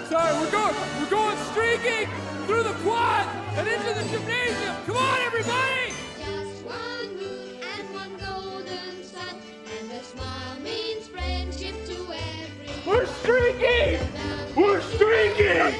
sorry. We're going streaking through the quad and into the gymnasium. Come on, everybody! Just one moon and one golden sun, and a smile means friendship to everyone. We're streaking! We're streaking!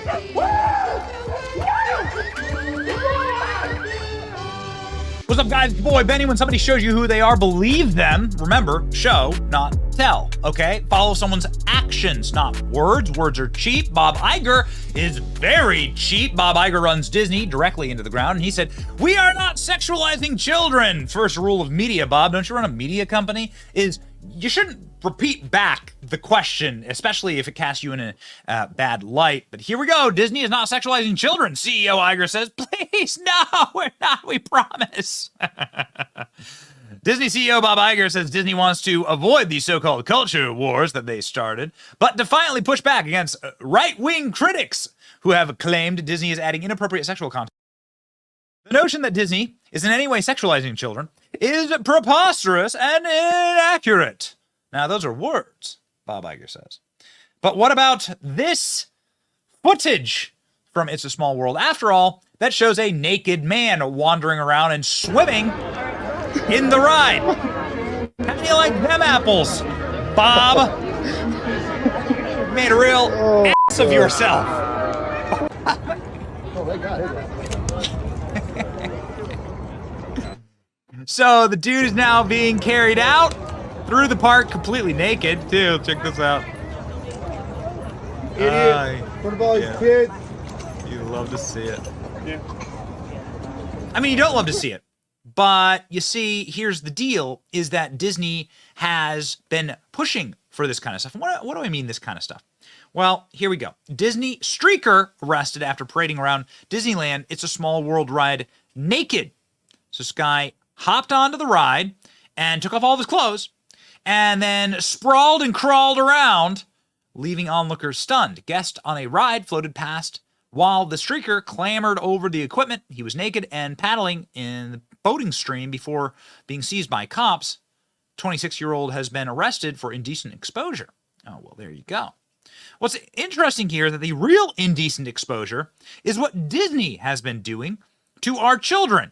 What's up, guys? It's your boy Benny. When somebody shows you who they are, believe them. Remember, show, not tell, okay? Follow someone's actions, not words. Words are cheap. Bob Iger is very cheap. Bob Iger runs Disney directly into the ground, and he said, "We are not sexualizing children." First rule of media, Bob. Don't you run a media company? Is you shouldn't repeat back the question, especially if it casts you in a bad light. But here we go. Disney is not sexualizing children. CEO Iger says, "Please, no, we're not. We promise." Disney CEO Bob Iger says Disney wants to avoid these so-called culture wars that they started, but defiantly push back against right-wing critics who have claimed Disney is adding inappropriate sexual content. The notion that Disney is in any way sexualizing children is preposterous and inaccurate. Now, those are words, Bob Iger says. But what about this footage from It's a Small World? After all, that shows a naked man wandering around and swimming in the ride. How do you like them apples, Bob? You made a real ass of yourself. Oh my God. So the dude is now being carried out through the park completely naked, too. Check this out. Idiot. What about his kids? You love to see it. Yeah. I mean, you don't love to see it. But you see, here's the deal, is that Disney has been pushing for this kind of stuff. And what do I mean, this kind of stuff? Well, here we go. Disney streaker arrested after parading around Disneyland It's a Small World ride naked. So this guy hopped onto the ride and took off all of his clothes and then sprawled and crawled around, leaving onlookers stunned. Guests on a ride floated past while the streaker clambered over the equipment. He was naked and paddling in the boating stream before being seized by cops. 26-year-old has been arrested for indecent exposure. Oh, well, there you go. What's interesting here is that the real indecent exposure is what Disney has been doing to our children.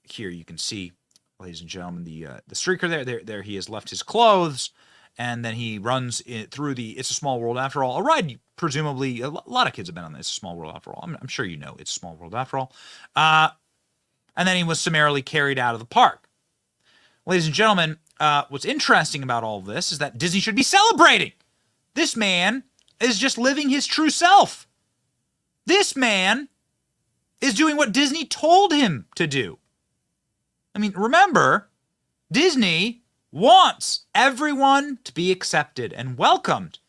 Here you can see, ladies and gentlemen, the streaker there he has left his clothes, and then he runs through the It's a Small World After All, a ride presumably a lot of kids have been on this It's a Small World After All. I'm sure you know It's a Small World After All. And then he was summarily carried out of the park. Ladies and gentlemen, what's interesting about all of this is that Disney should be celebrating. This man is just living his true self. This man is doing what Disney told him to do. I mean, remember, Disney wants everyone to be accepted and welcomed.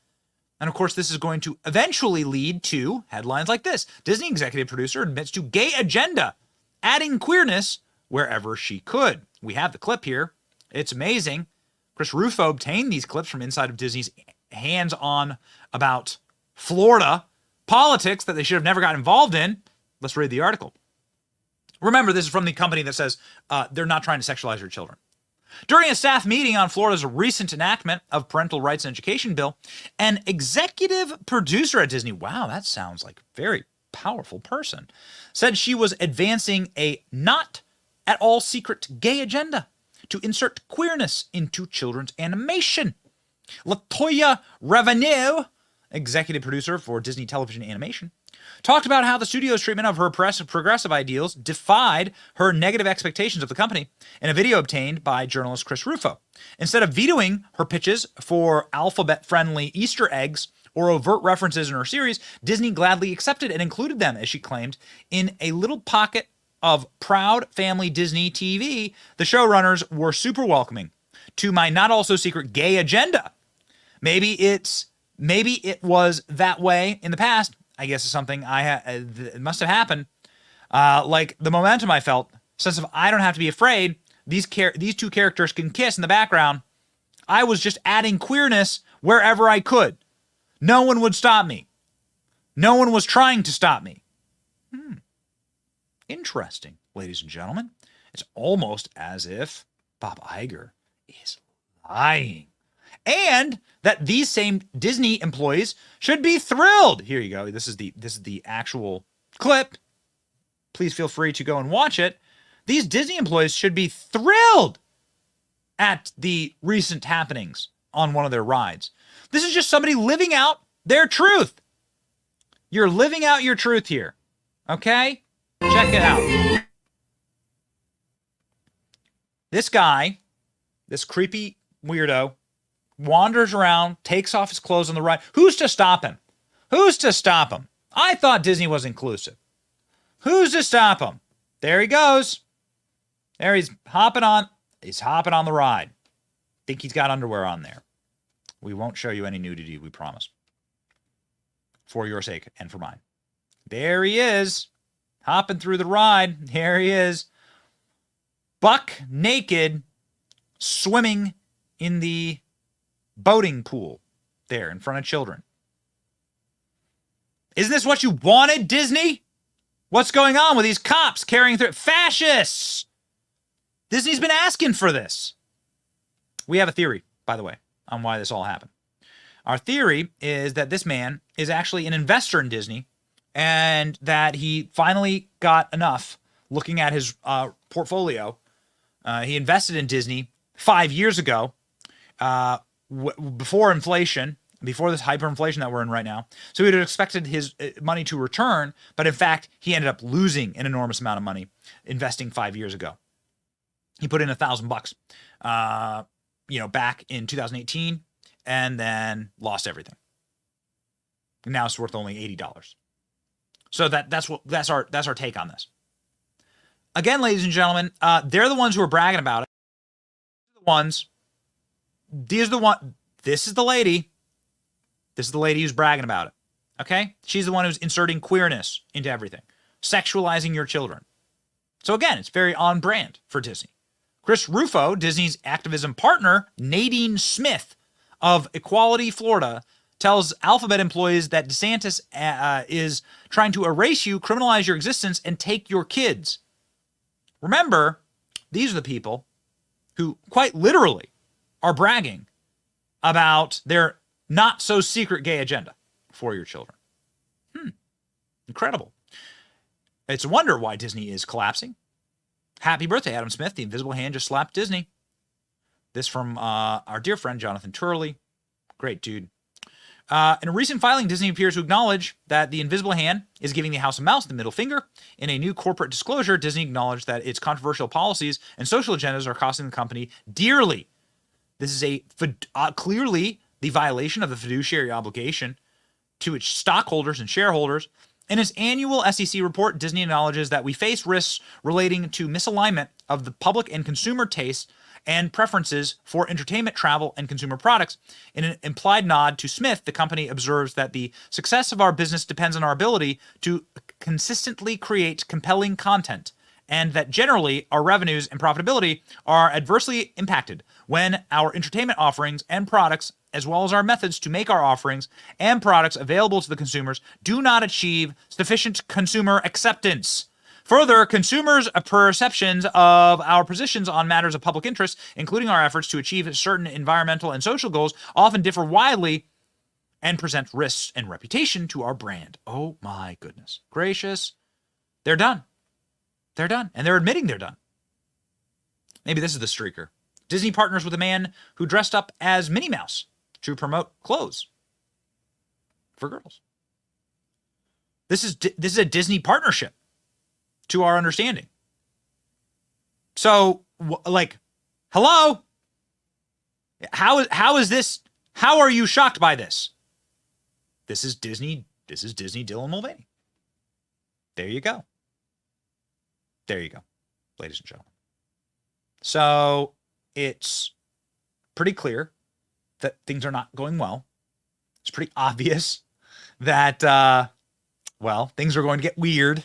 And of course, this is going to eventually lead to headlines like this. Disney executive producer admits to gay agenda, adding queerness wherever she could. We have the clip here. It's amazing. Chris Rufo obtained these clips from inside of Disney's hands-on about Florida politics that they should have never got involved in. Let's read the article. Remember, this is from the company that says they're not trying to sexualize your children. During a staff meeting on Florida's recent enactment of Parental Rights and Education Bill, an executive producer at Disney, wow, that sounds like a very powerful person, said she was advancing a not at all secret gay agenda to insert queerness into children's animation. LaToya Revenue, executive producer for Disney Television Animation, talked about how the studio's treatment of her progressive ideals defied her negative expectations of the company in a video obtained by journalist Chris Rufo. Instead of vetoing her pitches for alphabet-friendly Easter eggs or overt references in her series, Disney gladly accepted and included them, as she claimed, in a little pocket of proud family Disney TV. The showrunners were super welcoming to my not-all-so-secret gay agenda. Maybe it was that way in the past. I guess it's something it must have happened. Like the momentum I felt, sense of I don't have to be afraid. These two characters can kiss in the background. I was just adding queerness wherever I could. No one would stop me. No one was trying to stop me. Interesting, ladies and gentlemen. It's almost as if Bob Iger is lying. and that these same Disney employees should be thrilled. Here you go. This is the actual clip. Please feel free to go and watch it. These Disney employees should be thrilled at the recent happenings on one of their rides. This is just somebody living out their truth. You're living out your truth here. Okay? Check it out. This guy, this creepy weirdo, wanders around, takes off his clothes on the ride. Who's to stop him? Who's to stop him? I thought Disney was inclusive. Who's to stop him? There he goes. There he's hopping on. He's hopping on the ride. Think he's got underwear on there. We won't show you any nudity, we promise. For your sake and for mine. There he is. Hopping through the ride. There he is. Buck naked, swimming in the boating pool there in front of children. Isn't this what you wanted, Disney? What's going on with these cops carrying through? Fascists! Disney's been asking for this. We have a theory, by the way, on why this all happened. Our theory is that this man is actually an investor in Disney and that he finally got enough looking at his portfolio. He invested in Disney 5 years ago, before inflation, before this hyperinflation that we're in right now. So he would have expected his money to return, but in fact, he ended up losing an enormous amount of money investing 5 years ago. He put in $1,000, back in 2018, and then lost everything. And now it's worth only $80. So that's our take on this. Again, ladies and gentlemen, they're the ones who are bragging about it. This is the lady. This is the lady who's bragging about it. Okay? She's the one who's inserting queerness into everything. Sexualizing your children. So again, it's very on brand for Disney. Chris Rufo, Disney's activism partner, Nadine Smith of Equality, Florida, tells Alphabet employees that DeSantis is trying to erase you, criminalize your existence, and take your kids. Remember, these are the people who quite literally are bragging about their not-so-secret gay agenda for your children. Incredible. It's a wonder why Disney is collapsing. Happy birthday, Adam Smith. The invisible hand just slapped Disney. This from our dear friend, Jonathan Turley. Great dude. In a recent filing, Disney appears to acknowledge that the invisible hand is giving the House of Mouse the middle finger. In a new corporate disclosure, Disney acknowledged that its controversial policies and social agendas are costing the company dearly. This is clearly the violation of the fiduciary obligation to its stockholders and shareholders. In its annual SEC report, Disney acknowledges that we face risks relating to misalignment of the public and consumer tastes and preferences for entertainment, travel, and consumer products. In an implied nod to Smith, the company observes that the success of our business depends on our ability to consistently create compelling content, and that generally our revenues and profitability are adversely impacted when our entertainment offerings and products, as well as our methods to make our offerings and products available to the consumers, do not achieve sufficient consumer acceptance. Further, consumers' perceptions of our positions on matters of public interest, including our efforts to achieve certain environmental and social goals, often differ widely and present risks and reputation to our brand. Oh my goodness gracious. They're done. They're done. And they're admitting they're done. Maybe this is the streaker. Disney partners with a man who dressed up as Minnie Mouse to promote clothes for girls. This is a Disney partnership, to our understanding. So, hello? How is this? How are you shocked by this? This is Disney Dylan Mulvaney. There you go. There you go, ladies and gentlemen. So it's pretty clear that things are not going well. It's pretty obvious that, things are going to get weird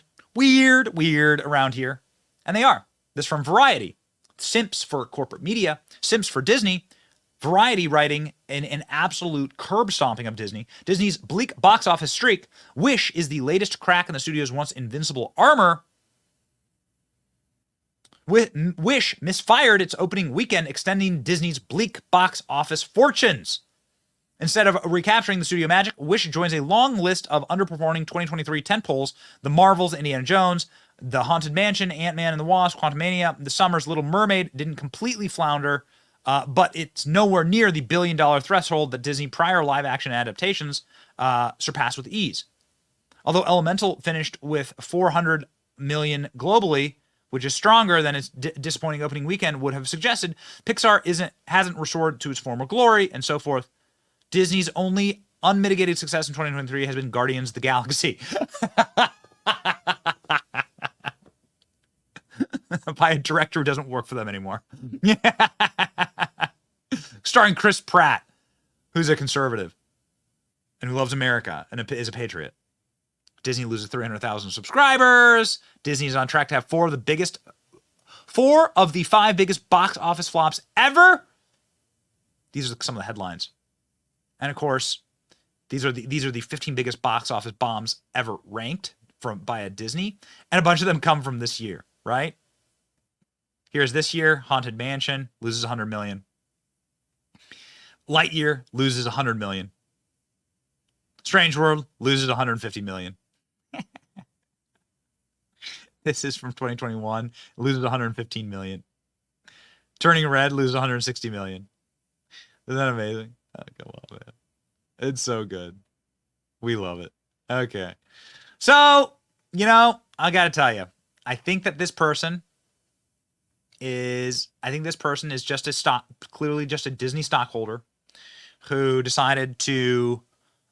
around here. And they are. This from Variety. Simps for corporate media, simps for Disney. Variety writing an absolute curb stomping of Disney. Disney's bleak box office streak. Wish is the latest crack in the studio's once invincible armor. Wish misfired its opening weekend, extending Disney's bleak box office fortunes. Instead of recapturing the studio magic, Wish joins a long list of underperforming 2023 tentpoles: The Marvels, Indiana Jones, The Haunted Mansion, Ant-Man and the Wasp, Quantumania, The Summer's Little Mermaid didn't completely flounder, but it's nowhere near the billion-dollar threshold that Disney prior live-action adaptations surpassed with ease. Although Elemental finished with $400 million globally, which is stronger than its disappointing opening weekend would have suggested, Pixar hasn't restored to its former glory, and so forth. Disney's only unmitigated success in 2023 has been Guardians of the Galaxy. By a director who doesn't work for them anymore. Starring Chris Pratt, who's a conservative and who loves America and is a patriot. Disney loses 300,000 subscribers. Disney is on track to have four of the 5 biggest box office flops ever. These are some of the headlines. And of course, these are the 15 biggest box office bombs ever ranked by a Disney. And a bunch of them come from this year, right? Here's this year: Haunted Mansion loses 100 million. Lightyear loses 100 million. Strange World loses 150 million. This is from 2021. It loses 115 million. Turning Red loses 160 million. Isn't that amazing? Oh, come on, man. It's so good. We love it. Okay. So, I got to tell you, I think this person is clearly just a Disney stockholder who decided to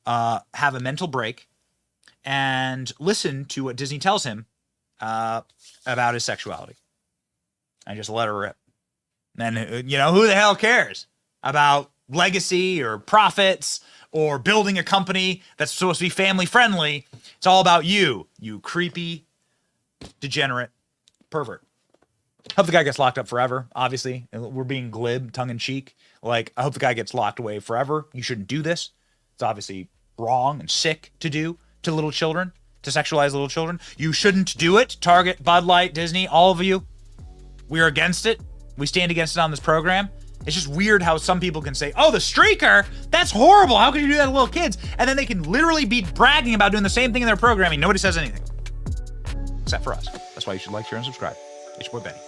have a mental break and listen to what Disney tells him about his sexuality. And just let her rip. And, who the hell cares about legacy or profits or building a company that's supposed to be family friendly? It's all about you creepy, degenerate pervert. Hope the guy gets locked up forever, obviously. We're being glib, tongue-in-cheek. Like, I hope the guy gets locked away forever. You shouldn't do this. It's obviously wrong and sick to do to little children, to sexualize little children. You shouldn't do it. Target, Bud Light, Disney, all of you. We're against it. We stand against it on this program. It's just weird how some people can say, oh, the streaker, that's horrible. How could you do that to little kids? And then they can literally be bragging about doing the same thing in their programming. Nobody says anything. Except for us. That's why you should like, share, and subscribe. It's your boy Benny.